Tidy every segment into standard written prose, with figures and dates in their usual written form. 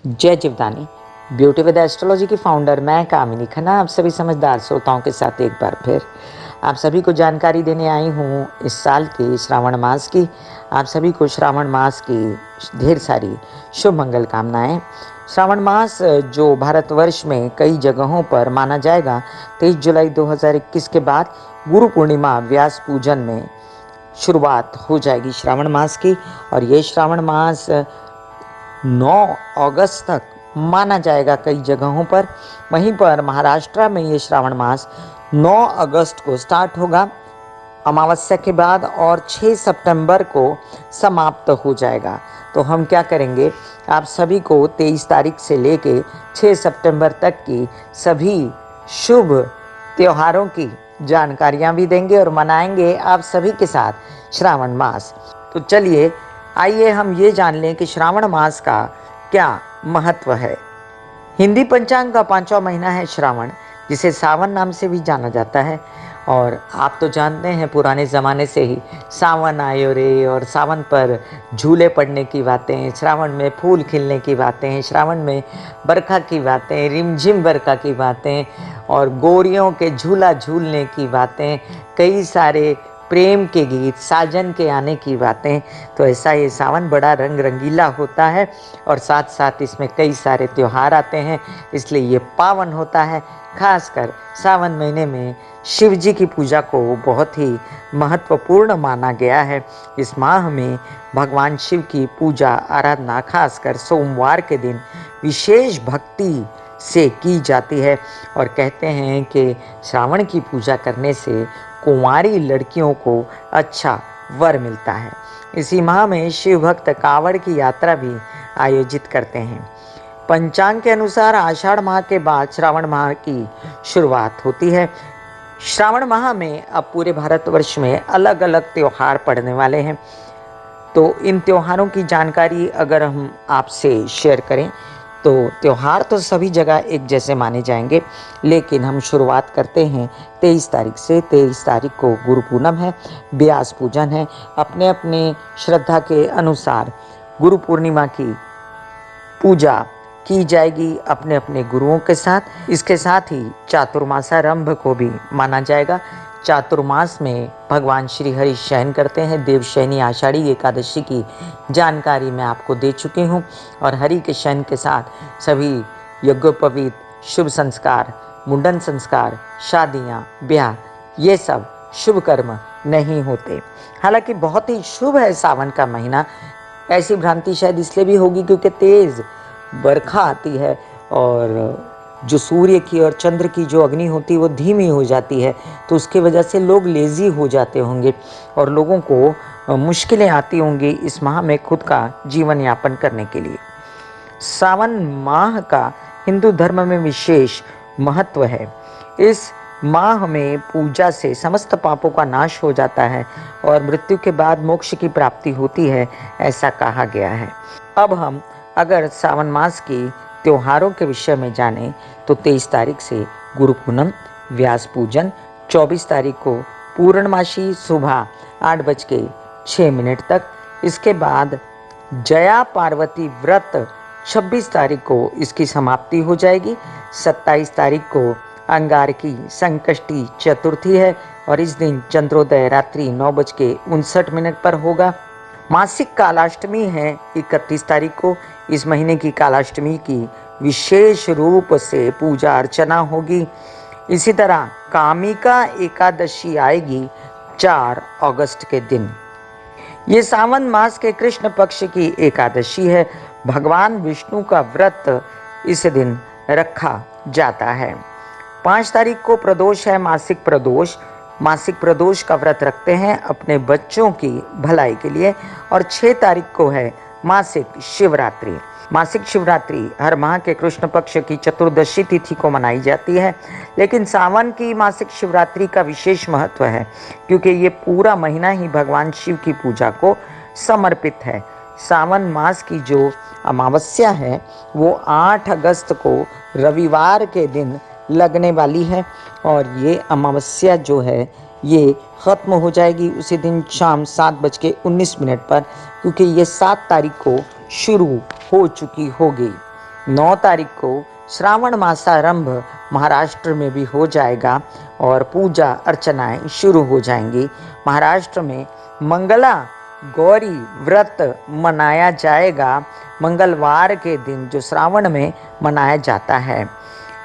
जय Jivdani. Beauty with astrology की founder मैं कामिनी खन्ना आप सभी समझदार श्रोताओं के साथ एक बार फिर आप सभी को जानकारी देने आई हूँ इस साल के श्रावण मास की। आप सभी को श्रावण मास की ढेर सारी शुभ मंगल कामनाएं। श्रावण मास जो भारतवर्ष में कई जगहों पर माना जाएगा, 23 जुलाई 2021 के बाद गुरु पूर्णिमा व्यास पूजन में शुरुआत हो जाएगी श्रावण मास की। और ये श्रावण मास 9 अगस्त तक माना जाएगा कई जगहों पर। वहीं पर महाराष्ट्र में ये श्रावण मास 9 अगस्त को स्टार्ट होगा अमावस्या के बाद और 6 सितंबर को समाप्त हो जाएगा। तो हम क्या करेंगे, आप सभी को 23 तारीख से लेके 6 सितंबर तक की सभी शुभ त्योहारों की जानकारियां भी देंगे और मनाएंगे आप सभी के साथ श्रावण मास। तो चलिए आइए हम ये जान लें कि श्रावण मास का क्या महत्व है। हिंदी पंचांग का 5वां महीना है श्रावण, जिसे सावन नाम से भी जाना जाता है। और आप तो जानते हैं पुराने ज़माने से ही सावन आयो रे, और सावन पर झूले पड़ने की बातें, श्रावण में फूल खिलने की बातें, श्रावण में बरखा की बातें, रिमझिम बरखा की बातें और गोरियों के झूला झूलने की बातें, कई सारे प्रेम के गीत, साजन के आने की बातें। तो ऐसा ये सावन बड़ा रंग रंगीला होता है और साथ साथ इसमें कई सारे त्यौहार आते हैं, इसलिए ये पावन होता है। खासकर सावन महीने में शिव जी की पूजा को बहुत ही महत्वपूर्ण माना गया है। इस माह में भगवान शिव की पूजा आराधना खासकर सोमवार के दिन विशेष भक्ति से की जाती है। और कहते हैं कि श्रावण की पूजा करने से कुंवारी लड़कियों को अच्छा वर मिलता है। इसी माह में शिव भक्त कांवड़ की यात्रा भी आयोजित करते हैं। पंचांग के अनुसार आषाढ़ माह के बाद श्रावण माह की शुरुआत होती है। श्रावण माह में अब पूरे भारतवर्ष में अलग अलग त्योहार पड़ने वाले हैं। तो इन त्योहारों की जानकारी अगर हम आपसे शेयर करें तो त्यौहार तो सभी जगह एक जैसे माने जाएंगे, लेकिन हम शुरुआत करते हैं 23 तारीख से। 23 तारीख को गुरु पूनम है, व्यास पूजन है। अपने अपने श्रद्धा के अनुसार गुरु पूर्णिमा की पूजा की जाएगी अपने अपने गुरुओं के साथ। इसके साथ ही चातुर्मासारंभ को भी माना जाएगा। चातुर्मास में भगवान श्री हरि शयन करते हैं। देवशयनी आषाढ़ी एकादशी की जानकारी मैं आपको दे चुकी हूँ। और हरि के शयन के साथ सभी यज्ञोपवीत, शुभ संस्कार, मुंडन संस्कार, शादियाँ, ब्याह, ये सब शुभ कर्म नहीं होते। हालांकि बहुत ही शुभ है सावन का महीना। ऐसी भ्रांति शायद इसलिए भी होगी क्योंकि तेज बरखा आती है और जो सूर्य की और चंद्र की जो अग्नि होती है वो धीमी हो जाती है, तो उसके वजह से लोग लेजी हो जाते होंगे और लोगों को मुश्किलें आती होंगी इस माह में खुद का जीवन यापन करने के लिए। सावन माह का हिंदू धर्म में विशेष महत्व है। इस माह में पूजा से समस्त पापों का नाश हो जाता है और मृत्यु के बाद मोक्ष की प्राप्ति होती है, ऐसा कहा गया है। अब हम अगर सावन मास की त्योहारों के विषय में जानें तो 23 तारीख से गुरु पूनम, व्यास पूजन, 24 तारीख को पूर्णमासी सुबह 8:06 तक। इसके बाद जया पार्वती व्रत 26 तारीख को इसकी समाप्ति हो जाएगी। 27 तारीख को अंगारकी संकष्टी चतुर्थी है और इस दिन चंद्रोदय रात्रि 9:59 पर होगा। मासिक कालाष्टमी है 31 तारीख को। इस महीने की कालाष्टमी की विशेष रूप से पूजा अर्चना होगी। इसी तरह कामिका एकादशी आएगी 4 अगस्त के दिन। ये सावन मास के कृष्ण पक्ष की एकादशी है। भगवान विष्णु का व्रत इस दिन रखा जाता है। 5 तारीख को प्रदोष है, मासिक प्रदोष। मासिक प्रदोष का व्रत रखते हैं अपने बच्चों की भलाई के लिए। और 6 तारीख को है मासिक शिवरात्रि। मासिक शिवरात्रि हर माह के कृष्ण पक्ष की चतुर्दशी तिथि को मनाई जाती है, लेकिन सावन की मासिक शिवरात्रि का विशेष महत्व है क्योंकि ये पूरा महीना ही भगवान शिव की पूजा को समर्पित है। सावन मास की जो अमावस्या है वो 8 अगस्त को रविवार के दिन लगने वाली है और ये अमावस्या जो है ये ख़त्म हो जाएगी उसी दिन शाम 7:19 पर, क्योंकि ये 7 तारीख को शुरू हो चुकी होगी। 9 तारीख को श्रावण मासारंभ महाराष्ट्र में भी हो जाएगा और पूजा अर्चनाएं शुरू हो जाएंगी। महाराष्ट्र में मंगला गौरी व्रत मनाया जाएगा मंगलवार के दिन, जो श्रावण में मनाया जाता है।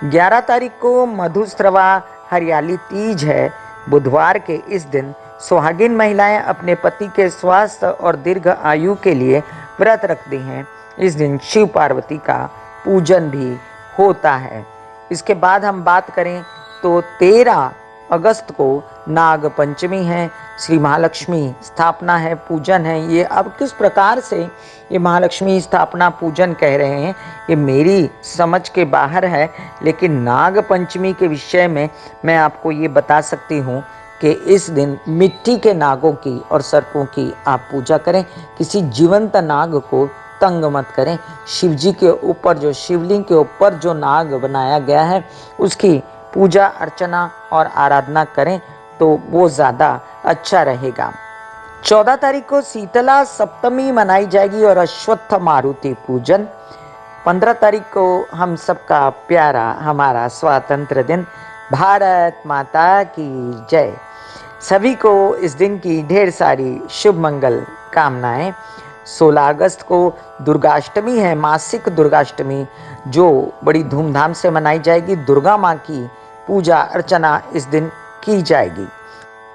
11 तारीख को मधुश्रवा हरियाली तीज है। बुधवार के इस दिन सुहागिन महिलाएं अपने पति के स्वास्थ्य और दीर्घ आयु के लिए व्रत रखती हैं। इस दिन शिव पार्वती का पूजन भी होता है। इसके बाद हम बात करें तो 13 अगस्त को नाग पंचमी है, श्री महालक्ष्मी स्थापना है, पूजन है। ये अब किस प्रकार से ये महालक्ष्मी स्थापना पूजन कह रहे हैं, ये मेरी समझ के बाहर है, लेकिन नाग पंचमी के विषय में मैं आपको ये बता सकती हूँ कि इस दिन मिट्टी के नागों की और सर्पों की आप पूजा करें। किसी जीवंत नाग को तंग मत करें। शिव जी के ऊपर, जो शिवलिंग के ऊपर जो नाग बनाया गया है, उसकी पूजा अर्चना और आराधना करें तो वो ज़्यादा अच्छा रहेगा। 14 तारीख को शीतला सप्तमी मनाई जाएगी और अश्वत्थ मारुति पूजन। 15 तारीख को हम सबका प्यारा हमारा स्वतंत्र दिन। भारत माता की जय। सभी को इस दिन की ढेर सारी शुभ मंगल कामनाएं। 16 अगस्त को दुर्गाष्टमी है, मासिक दुर्गाष्टमी, जो बड़ी धूमधाम से मनाई जाएगी। दुर्गा माँ की पूजा अर्चना इस दिन की जाएगी।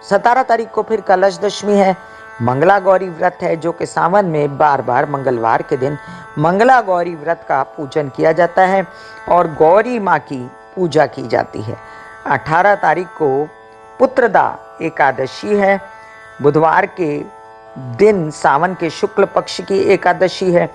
17 तारीख को फिर कलश दशमी है। मंगला गौरी व्रत है, जो कि सावन में बार बार मंगलवार के दिन मंगला गौरी व्रत का पूजन किया जाता है और गौरी माँ की पूजा की जाती है। 18 तारीख को पुत्रदा एकादशी है। बुधवार के दिन सावन के शुक्ल पक्ष की एकादशी है।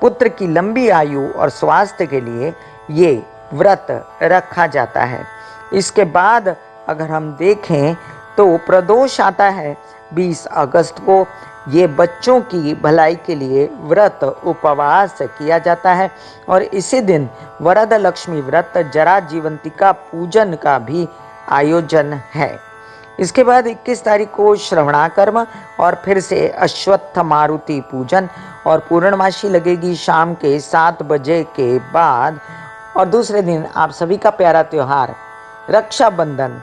पुत्र की लंबी आयु और स्वास्थ्य के लिए ये व्रत रखा जाता है। इसके बाद अगर हम देखें तो प्रदोष आता है 20 अगस्त को। ये बच्चों की भलाई के लिए व्रत उपवास किया जाता है और इसी दिन वरद लक्ष्मी व्रत, जरा जीवंतिका पूजन का भी आयोजन है। इसके बाद 21 तारीख को श्रवणाकर्म और फिर से अश्वत्थ मारुति पूजन और पूर्णमासी लगेगी शाम के 7 बजे के बाद। और दूसरे दिन आप सभी का प्यारा त्योहार रक्षाबंधन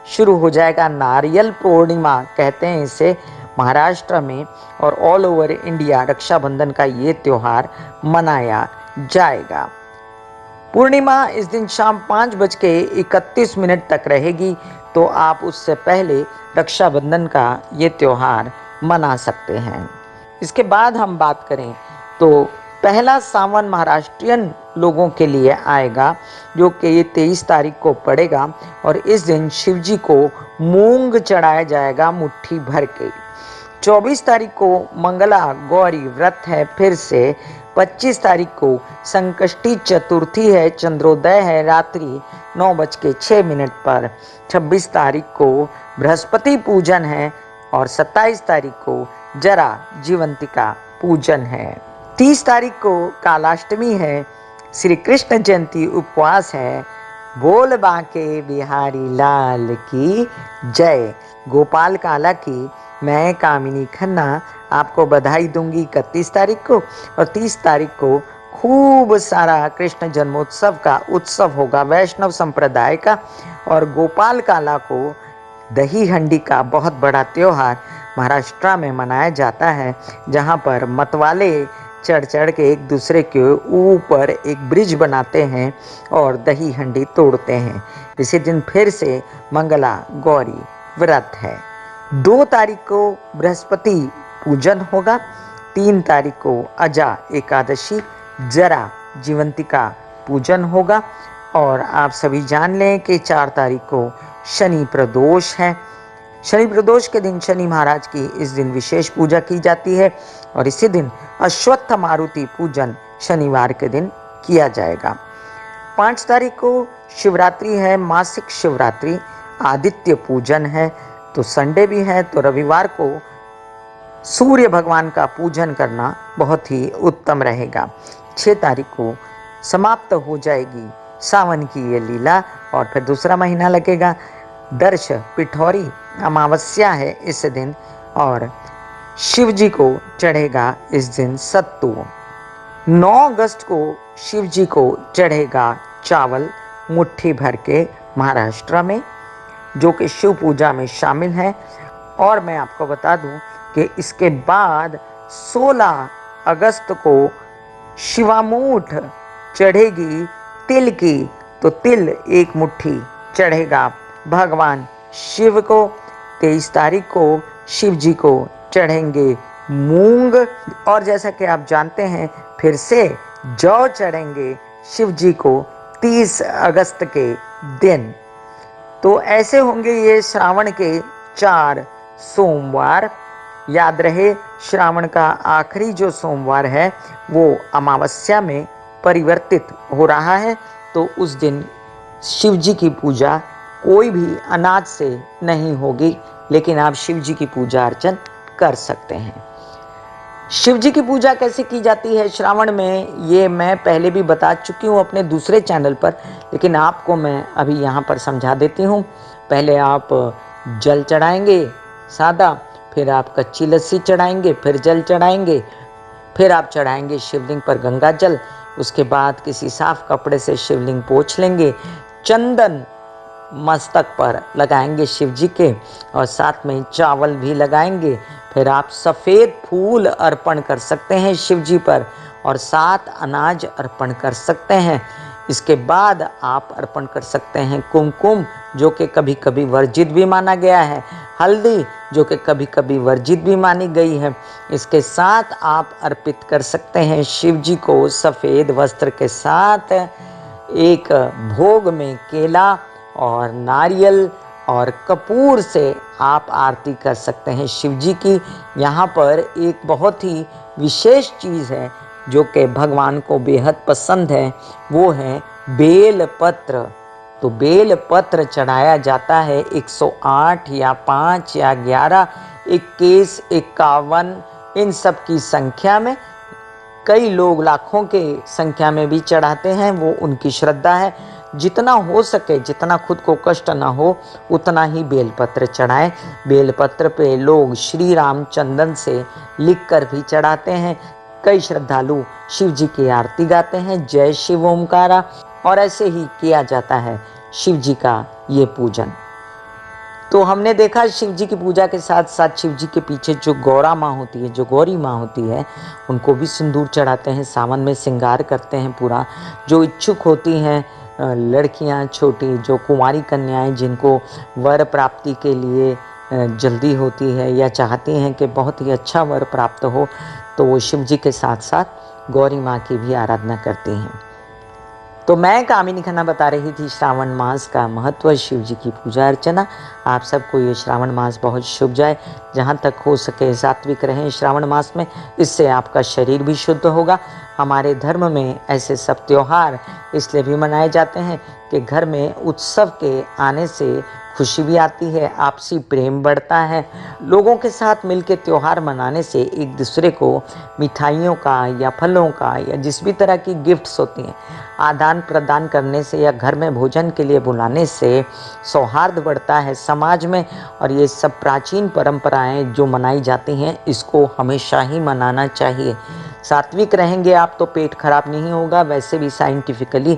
शुरू हो जाएगा। नारियल पूर्णिमा कहते हैं इसे महाराष्ट्र में, और ऑल ओवर इंडिया रक्षाबंधन का ये त्योहार मनाया जाएगा। पूर्णिमा इस दिन शाम 5:31 तक रहेगी, तो आप उससे पहले रक्षाबंधन का ये त्योहार मना सकते हैं। इसके बाद हम बात करें तो पहला सावन महाराष्ट्रियन लोगों के लिए आएगा, जो कि ये 23 तारीख को पड़ेगा और इस दिन शिव जी को मूंग चढ़ाया जाएगा मुट्ठी भर के। 24 तारीख को मंगला गौरी व्रत है फिर से। 25 तारीख को संकष्टी चतुर्थी है, चंद्रोदय है रात्रि 9:06 पर। 26 तारीख को बृहस्पति पूजन है और 27 तारीख को जरा जीवंतिका पूजन है। 30 तारीख को कालाष्टमी है, श्री कृष्ण जयंती उपवास है। बोल बांके बिहारी लाल की जय। गोपाल काला की मैं कामिनी खन्ना आपको बधाई दूंगी 31 तारीख को। और 30 तारीख को खूब सारा कृष्ण जन्मोत्सव का उत्सव होगा वैष्णव संप्रदाय का, और गोपाल काला को दही हंडी का बहुत बड़ा त्योहार महाराष्ट्र में मनाया जाता है, जहां पर मतवाले चढ़ चढ़ के एक दूसरे के ऊपर एक ब्रिज बनाते हैं और दही हंडी तोड़ते हैं। इसी दिन फिर से मंगला गौरी व्रत है। 2 तारीख को बृहस्पति पूजन होगा। 3 तारीख को अजा एकादशी, जरा जीवंतिका पूजन होगा। और आप सभी जान लें कि 4 तारीख को शनि प्रदोष है। शनि प्रदोष के दिन शनि महाराज की इस दिन विशेष पूजा की जाती है और इसी दिन अश्वत्थ मारुति पूजन शनिवार के दिन किया जाएगा। 5 तारीख को शिवरात्रि है, मासिक शिवरात्रि, आदित्य पूजन है, तो संडे भी है, तो रविवार को सूर्य भगवान का पूजन करना बहुत ही उत्तम रहेगा। 6 तारीख को समाप्त हो जाएगी सावन की ये लीला और फिर दूसरा महीना लगेगा। दर्श पिठौरी अमावस्या है इस दिन और शिव जी को चढ़ेगा इस दिन सत्तू। 9 अगस्त को शिव जी को चढ़ेगा चावल मुट्ठी भर के महाराष्ट्र में, जो कि शिव पूजा में शामिल है। और मैं आपको बता दूं कि इसके बाद 16 अगस्त को शिवामूठ चढ़ेगी तिल की, तो तिल 1 मुट्ठी चढ़ेगा भगवान शिव को। 23 तारीख को शिव जी को चढ़ेंगे मूंग, और जैसा कि आप जानते हैं फिर से जौ चढ़ेंगे शिव जी को 30 अगस्त के दिन। तो ऐसे होंगे ये श्रावण के 4 सोमवार। याद रहे, श्रावण का आखिरी जो सोमवार है वो अमावस्या में परिवर्तित हो रहा है, तो उस दिन शिव जी की पूजा कोई भी अनाज से नहीं होगी, लेकिन आप शिव जी की पूजा अर्चन कर सकते हैं। शिव जी की पूजा कैसे की जाती है श्रावण में, ये मैं पहले भी बता चुकी हूँ अपने दूसरे चैनल पर, लेकिन आपको मैं अभी यहाँ पर समझा देती हूँ। पहले आप जल चढ़ाएंगे सादा, फिर आप कच्ची लस्सी चढ़ाएंगे, फिर जल चढ़ाएंगे, फिर आप चढ़ाएंगे शिवलिंग पर गंगा जल। उसके बाद किसी साफ कपड़े से शिवलिंग पोंछ लेंगे, चंदन मस्तक पर लगाएंगे शिव जी के, और साथ में चावल भी लगाएंगे। फिर आप सफ़ेद फूल अर्पण कर सकते हैं शिव जी पर, और 7 अनाज अर्पण कर सकते हैं। इसके बाद आप अर्पण कर सकते हैं कुमकुम, जो कि कभी कभी वर्जित भी माना गया है, हल्दी, जो कि कभी कभी वर्जित भी मानी गई है। इसके साथ आप अर्पित कर सकते हैं शिव जी को सफ़ेद वस्त्र के साथ एक भोग में केला और नारियल और कपूर से आप आरती कर सकते हैं शिव जी की। यहाँ पर एक बहुत ही विशेष चीज़ है जो कि भगवान को बेहद पसंद है, वो है बेल पत्र। तो बेल पत्र चढ़ाया जाता है 108 या 5 या 11, 21, 51 इन सब की संख्या में। कई लोग लाखों के संख्या में भी चढ़ाते हैं, वो उनकी श्रद्धा है। जितना हो सके, जितना खुद को कष्ट ना हो, उतना ही बेलपत्र चढ़ाएं। बेलपत्र पे लोग श्री राम चंदन से लिखकर भी चढ़ाते हैं। कई श्रद्धालु शिव जी की आरती गाते हैं, जय शिव ओमकारा, और ऐसे ही किया जाता है शिव जी का ये पूजन। तो हमने देखा शिव जी की पूजा के साथ साथ शिव जी के पीछे जो गौरा माँ होती है, जो गौरी माँ होती है, उनको भी सिंदूर चढ़ाते हैं, सावन में श्रृंगार करते हैं पूरा। जो इच्छुक होती हैं लड़कियां छोटी, जो कुंवारी कन्याएं जिनको वर प्राप्ति के लिए जल्दी होती है या चाहती हैं कि बहुत ही अच्छा वर प्राप्त हो, तो वो शिव जी के साथ साथ गौरी माँ की भी आराधना करती हैं। तो मैं कामिनी खन्ना बता रही थी श्रावण मास का महत्व, शिव जी की पूजा अर्चना। आप सबको ये श्रावण मास बहुत शुभ जाए। जहाँ तक हो सके सात्विक रहें श्रावण मास में, इससे आपका शरीर भी शुद्ध होगा। हमारे धर्म में ऐसे सब त्योहार इसलिए भी मनाए जाते हैं कि घर में उत्सव के आने से खुशी भी आती है, आपसी प्रेम बढ़ता है। लोगों के साथ मिलकर त्यौहार मनाने से एक दूसरे को मिठाइयों का या फलों का या जिस भी तरह की गिफ्ट्स होती हैं आदान प्रदान करने से या घर में भोजन के लिए बुलाने से सौहार्द बढ़ता है समाज में। और ये सब प्राचीन परंपराएं जो मनाई जाती हैं, इसको हमेशा ही मनाना चाहिए। सात्विक रहेंगे आप तो पेट खराब नहीं होगा। वैसे भी साइंटिफिकली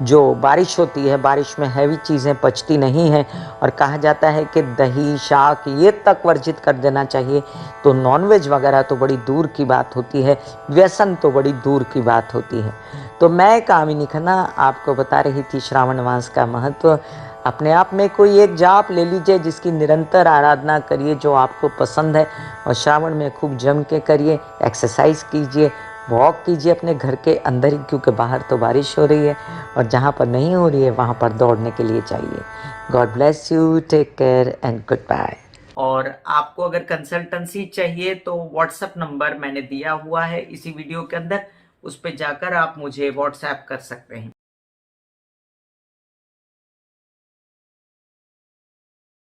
जो बारिश होती है, बारिश में हैवी चीज़ें पचती नहीं हैं, और कहा जाता है कि दही शाक ये तक वर्जित कर देना चाहिए। तो नॉनवेज वगैरह तो बड़ी दूर की बात होती है, व्यसन तो बड़ी दूर की बात होती है। तो मैं कामिनी खन्ना आपको बता रही थी श्रावण मास का महत्व। अपने आप में कोई एक जाप ले लीजिए जिसकी निरंतर आराधना करिए, जो आपको पसंद है, और श्रावण में खूब जम के करिए। एक्सरसाइज कीजिए, वॉक कीजिए अपने घर के अंदर ही, क्योंकि बाहर तो बारिश हो रही है, और जहाँ पर नहीं हो रही है वहाँ पर दौड़ने के लिए चाहिए। God bless you, take care and goodbye. और आपको अगर कंसल्टेंसी चाहिए तो व्हाट्सएप नंबर मैंने दिया हुआ है इसी वीडियो के अंदर, उस पर जाकर आप मुझे व्हाट्सएप कर सकते हैं।